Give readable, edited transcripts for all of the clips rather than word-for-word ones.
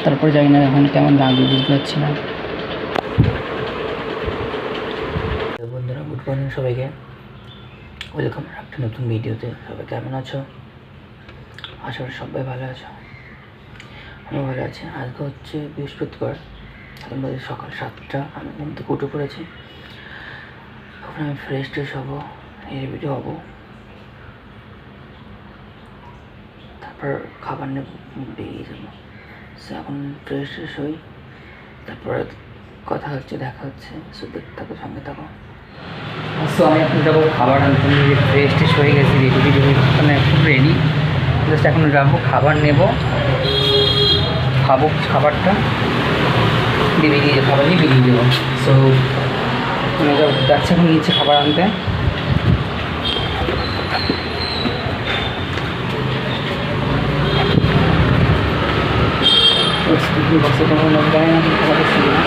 তারপরে জানি না এখন কেমন লাগবে, বুঝতে পারছি না। বন্ধুরা, গুড মর্নিং সবাইকে, ওয়েলকাম একটা নতুন ভিডিওতে। সবাই কেমন আছো? আশা করি সবাই ভালো আছো, আমি ভালো আছি। আজকে হচ্ছে বৃহস্পতিবার, এখন বাজে সকাল 7টা। আমি ঘুম থেকে উঠে পড়েছি। এখন আমি ফ্রেশ ট্রেশ হবো, এই ভিডিও হবো, তারপর খাবার নেব, বেরিয়ে যাবো। সো এখন ফ্রেশ ট্রেশ হই, তারপরে কথা হচ্ছে, দেখা হচ্ছে। সো দেখতে থাকো, সঙ্গে থাকো। সো আমি এখন যাবো খাবার আনতে। ফ্রেশ ট্রেশ হয়ে গেছি, রেডি মানে খুব রেডি। জাস্ট এখন যাবো, খাবার নেব, খাবো খাবারটা, বেরিয়ে খাবার নিয়ে বেরিয়ে যাবো। সো মানে যাচ্ছে এখন নিচে খাবার আনতে। বসে কোনো লোক দেয় না, খাবার পাচ্ছি না,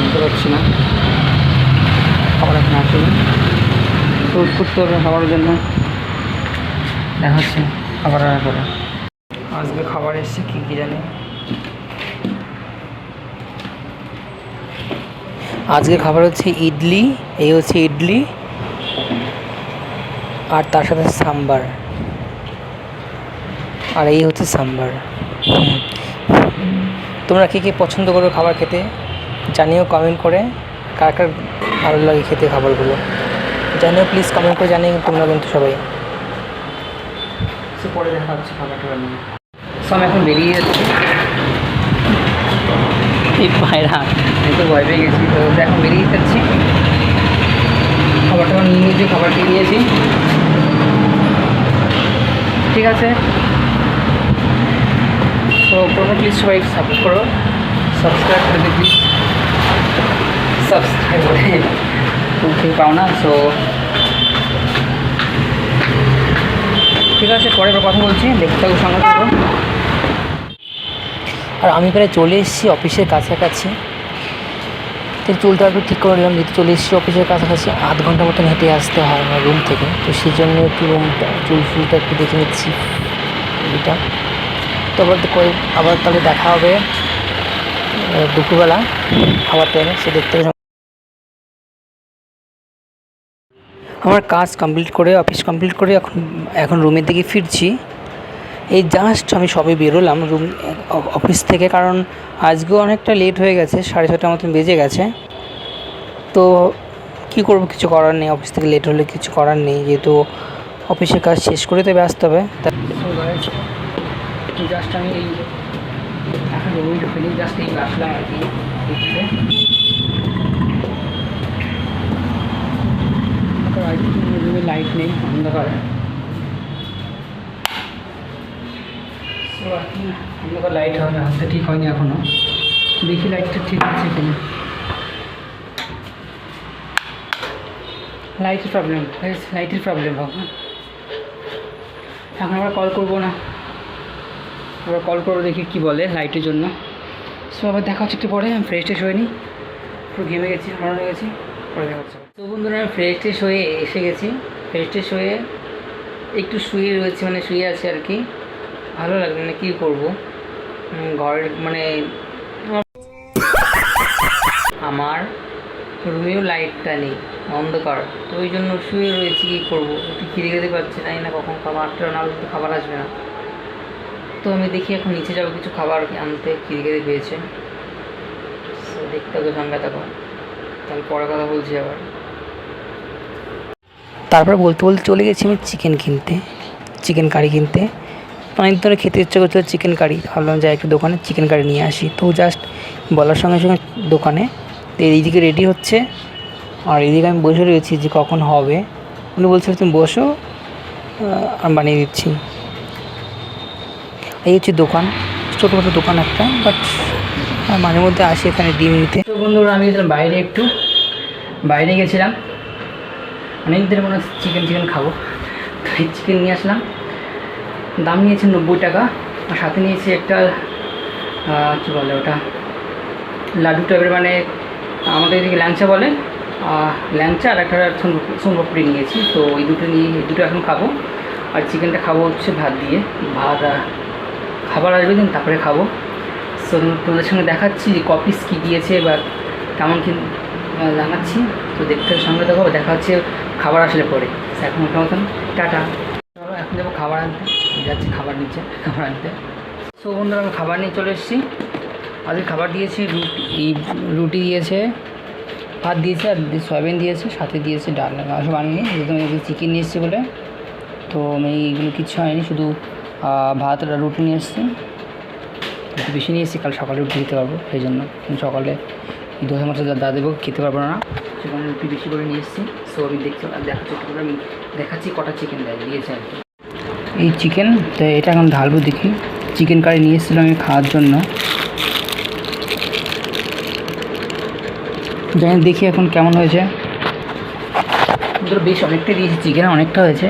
নিতে পারছি না, খাবার এখন আসেনি। তো ওয়েট করতে হবে খাবারের জন্য। দেখা হচ্ছে খাবার আনার পরে। আজকে খাবার এসছে কী কী জানি। আজকে খাবার হচ্ছে ইডলি, এই হচ্ছে ইডলি, আর তার সাথে সাম্বার, আর এই হচ্ছে সাম্বার। তোমরা কী কী পছন্দ করো খাবার খেতে জানিও কমেন্ট করে, কার কার ভালো লাগে খেতে খাবারগুলো জানিও, প্লিজ কমেন্ট করে জানিও তোমরা কিন্তু সবাই। সে পরে দেখা হচ্ছে খাবারটা নিয়ে। সো আমি এখন বেরিয়ে যাচ্ছি, এই পায়রা আমি তো ভয় পেয়ে গেছি। তো এখন বেরিয়ে যাচ্ছি, খাবারটা নিয়ে নিয়েছি, খাবারটি নিয়েছি, ঠিক আছে। তো তোমরা প্লিজ সবাই সাপোর্ট করো, সাবস্ক্রাইব করে দিও প্লিজ, সাবস্ক্রাইব করে ঠিক পাও না। সো ঠিক আছে, পরে কথা বলছি, দেখতে থাকো, সঙ্গে থাকো। আর আমি প্রায় চলে এসেছি অফিসের কাছাকাছি। তো চুলটা একটু ঠিক করে নিলাম, যেহেতু চলে এসেছি অফিসের কাছাকাছি, আধ ঘন্টা মতন হেঁটে আসতে হয় আমার রুম থেকে। তো সেই জন্য একটু রুমটা চুল ফুলটা একটু দেখে নিচ্ছি এটা। তো আবার তাহলে দেখা হবে দুপুরবেলা খাবার টাইমে, সে দেখতে হবে। আমার কাজ কমপ্লিট করে, অফিস কমপ্লিট করে এখন রুমের দিকে ফিরছি। এই জাস্ট আমি সবে বেরোলাম অফিস থেকে, কারণ আজকেও অনেকটা লেট হয়ে গেছে, 6:30টার মতন বেজে গেছে। তো কী করবো, কিছু করার নেই, অফিস থেকে লেট হলে কিছু করার নেই, যেহেতু অফিসের কাজ শেষ করে তো ব্যস্ত হবে। জাস্ট আমি এই এখন রুমে ঢুকিনি, জাস্ট এই আসলাম আর কি। রুমে লাইট নেই, অন্ধকার, অন্ধকার লাইট হবে, হাতে ঠিক হয়নি এখনও, দেখি লাইটটা ঠিক আছে কিনা। লাইটের প্রবলেম বাবা। এখন আবার কল করবো না, আবার কল করবো, দেখি কী বলে লাইটের জন্য। সো আবার দেখা হচ্ছে একটু পরে। আমি ফ্রেশ ট্রেশ হয়ে নিই, পুরো ঘেমে গেছি, হারানো হয়ে গেছি, পরে দেখা হচ্ছে। তো বন্ধুরা, আমি ফ্রেশ ট্রেশ হয়ে এসে গেছি। ফ্রেশ ট্রেশ হয়ে একটু শুয়ে রয়েছে, মানে শুয়ে আছে আর কি, ভালো লাগবে না, কী করবো, ঘরের মানে আমার রুমেও লাইটটা নেই, অন্ধকার, তো ওই জন্য শুয়ে রয়েছি। কী করবো, একটু খিদে খেতে পারছি, জানি না কখন খাবার, 8টা না হলে তো খাবার আসবে না। তো আমি দেখি এখন নিচে যাবো কিছু খাবার আনতে, খিদে খেতে পেয়েছে। তো দেখতে হবে, সঙ্গে থাকো, তাহলে পরে কথা বলছি আবার। তারপর বলতে বলতে চলে গেছি আমি চিকেন কারি কিনতে। অনেক ধরে খেতে ইচ্ছে করছিলো চিকেন কারি, ভাবলাম যাই একটু দোকানে চিকেন কারি নিয়ে আসি। তো জাস্ট বলার সঙ্গে সঙ্গে দোকানে এইদিকে রেডি হচ্ছে, আর এইদিকে আমি বসে রয়েছি যে কখন হবে। উনি বলছিল তুমি বসো, আমি বানিয়ে দিচ্ছি। এই হচ্ছে দোকান, ছোটোখাটো দোকান একটা, বাট মাঝে মধ্যে আসি এখানে ডিম নিতে। তো বন্ধুরা, আমি বাইরে গেছিলাম, অনেক দিন মনে হচ্ছে চিকেন খাবো, তাই চিকেন নিয়ে আসলাম। দাম নিয়েছে 90 টাকা, আর সাথে নিয়েছি একটা কী বলে ওটা, লাড্ডু টাইপের, মানে আমাদের এদিকে ল্যাংচা বলে, ল্যাংচা, আর একটা সোনপাপড়ি নিয়েছি। তো এই দুটো এখন খাবো, আর চিকেনটা খাবো হচ্ছে ভাত দিয়ে। ভাত খাবার আসবে দিন, তারপরে খাবো। সো তোমাদের সঙ্গে দেখাচ্ছি যে কপিস কী দিয়েছে বা কেমন কি জানাচ্ছি। তো দেখতে সঙ্গে দেখো, দেখা হচ্ছে খাবার আসলে পরে। এখন ওটা মতন টাটা। চলো এখন যাবো খাবার আনতে, যাচ্ছি খাবার নিচে খাবার আনতে। সো বন্ধুরা আমি খাবার নিয়ে চলে এসেছি। আজকে খাবার দিয়েছি রুটি দিয়েছে, ভাত দিয়েছে, আর সয়াবিন দিয়েছে, সাথে দিয়েছে ডাল। সব আনিনি, যেহেতু আমি চিকেন নিয়ে এসেছি বলে, তো আমি এইগুলো কিচ্ছু হয়নি, শুধু ভাত আর রুটি নিয়ে এসেছি। একটু বেশি নিয়ে এসেছি, কাল সকালে রুটি খেতে পারবো, সেই জন্য সকালে দোসা মাছ দা দেবো, খেতে পারবো না, সেখানে রুটি বেশি করে নিয়ে এসেছি। সো আমি আমি দেখাচ্ছি কটা চিকেন দিয়েছে আর কি। এই চিকেন, তো এটা এখন ঢালবো, দেখি। চিকেন কারি নিয়ে এসেছিলাম আমি খাওয়ার জন্য, জানি দেখি এখন কেমন হয়েছে। বেশ অনেকটা দিয়েছি, চিকেন অনেকটা হয়েছে,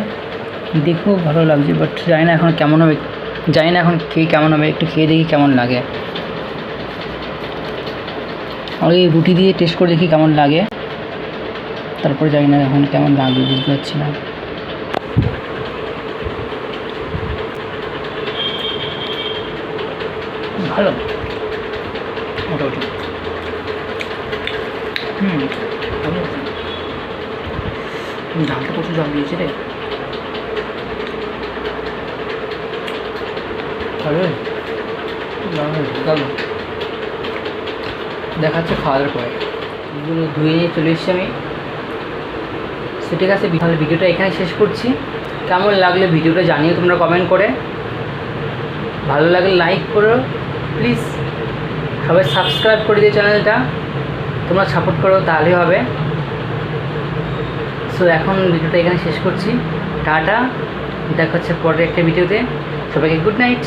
দেখবো ভালো লাগছে, বাট জানি না এখন কেমন হবে, জানি না এখন খেয়ে কেমন হবে, একটু খেয়ে দেখি কেমন লাগে। আর এই রুটি দিয়ে টেস্ট করে দেখি কেমন লাগে, তারপরে জানি না এখন কেমন লাগবে, বুঝতে পারছি না। ভালো, মোটামুটি ভালো আছে। ঝালটা প্রচুর জল দিয়েছে রে, দেখাচ্ছে খাওয়ার পরে। এগুলো ধুয়ে নিয়ে চলে এসেছি আমি। সে ঠিক আছে, তাহলে ভিডিওটা এখানে শেষ করছি। কেমন লাগলে ভিডিওটা জানিও তোমরা কমেন্ট করে, ভালো লাগলে লাইক করো প্লিজ, সবাই সাবস্ক্রাইব করে দিও চ্যানেলটা, তোমরা সাপোর্ট করো তাহলেই হবে। সো এখন ভিডিওটা এখানে শেষ করছি, টাটা, দেখা হচ্ছে পরের একটা ভিডিওতে। সবাইকে গুড নাইট।